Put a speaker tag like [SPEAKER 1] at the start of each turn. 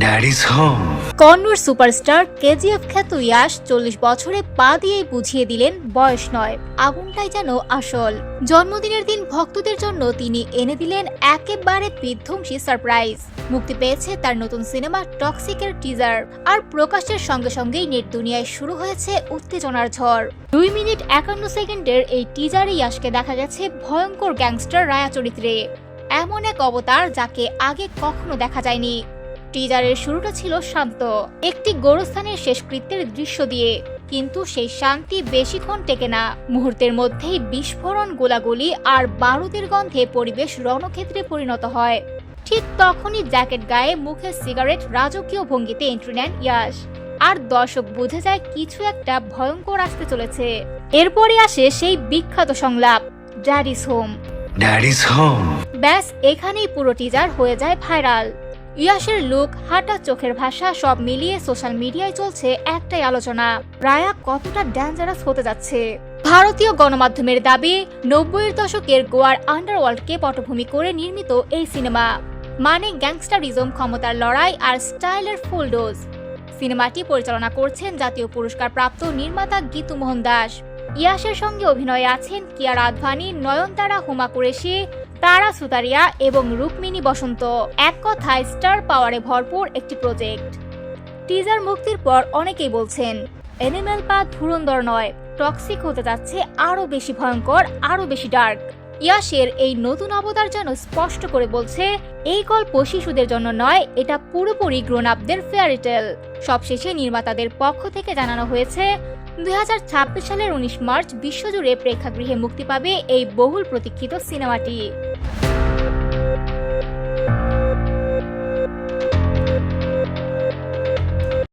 [SPEAKER 1] Daddy's home.
[SPEAKER 2] Kannada superstar KGF খ্যাত ইয়াশ 40 বছরে পা দিয়েই বুঝিয়ে দিলেন বয়স নয়, আগুনটাই যেন আসল। জন্মদিনের দিন ভক্তদের জন্য তিনি এনে দিলেন একেবারে বিধ্বংসী সারপ্রাইজ। মুক্তি পেয়েছে তার নতুন সিনেমা টক্সিকের টিজার, আর প্রকাশের সঙ্গে সঙ্গেই নেট দুনিয়ায় শুরু হয়েছে উত্তেজনার ঝড়। 2 মিনিট 51 সেকেন্ডের এই টিজারে ইয়াশকে দেখা গেছে ভয়ঙ্কর গ্যাংস্টার রায়া চরিত্রে, এমন এক অবতার যাকে আগে কখনো দেখা যায়নি। টিজারের শুরুটা ছিল শান্ত, একটি গোরস্থানের শেষকৃত্যের দৃশ্য দিয়ে, কিন্তু সেই শান্তি বেশিক্ষণ টেকে না। মুহূর্তের মধ্যেই বিস্ফোরণ, গোলাগুলি আর বারুদের গন্ধে পরিবেশ রণক্ষেত্রে পরিণত হয়। ঠিক তখনই জ্যাকেট গায়ে, মুখে সিগারেট, রাজকীয় ভঙ্গিতে এন্ট্রি নেন ইয়াশ, আর দর্শক বুঝে যায় কিছু একটা ভয়ঙ্কর আসতে চলেছে। এরপরে আসে সেই বিখ্যাত সংলাপ, ড্যাডিস হোম।
[SPEAKER 1] Daddy's home.
[SPEAKER 2] ব্যাস, এখানেই পুরো টিজার হয়ে যায় ভাইরাল। ইয়াশের লুক, হাঁটা, চোখের ভাষা সব মিলিয়ে সোশ্যাল মিডিয়ায় চলছে একটাই আলোচনা, রায়া কতটা ডেঞ্জারাস হতে যাচ্ছে। ভারতীয় গণমাধ্যমের দাবি, 90-এর দশকের গোয়ার আন্ডারওয়ার্ল্ডকে পটভূমি করে নির্মিত এই সিনেমা, মানে গ্যাংস্টারিজম, ক্ষমতার লড়াই আর স্টাইলের ফুল ডোজ। সিনেমাটি পরিচালনা করছেন জাতীয় পুরস্কার প্রাপ্ত নির্মাতা গীতু মোহন দাস। ইয়াশের সঙ্গে অভিনয়ে আছেন কিয়ারা আদভানি, নয়নতারা, হুমা কুরেশি, তারা সুতারিয়া এবং রুক্মিণী বসন্ত। এক কথায় স্টার পাওয়ারে ভরপুর একটি প্রজেক্ট। টিজার মুক্তির পর অনেকেই বলছেন, এনিমেল বা ধুরন্ধর নয়, টক্সিক হতে যাচ্ছে আরো বেশি ভয়ঙ্কর, আরো বেশি ডার্ক। ইয়াশের এই নতুন অবতার যেন স্পষ্ট করে বলছে, এই গল্প শিশুদের জন্য নয়, এটা পুরোপুরি গ্রোন আপদের ফেয়ারি টেল। সবশেষে নির্মাতাদের পক্ষ থেকে জানানো হয়েছে, 2026 সালের 19 মার্চ বিশ্বজুড়ে প্রেক্ষাগৃহে মুক্তি পাবে এই বহুল প্রতীক্ষিত সিনেমাটি।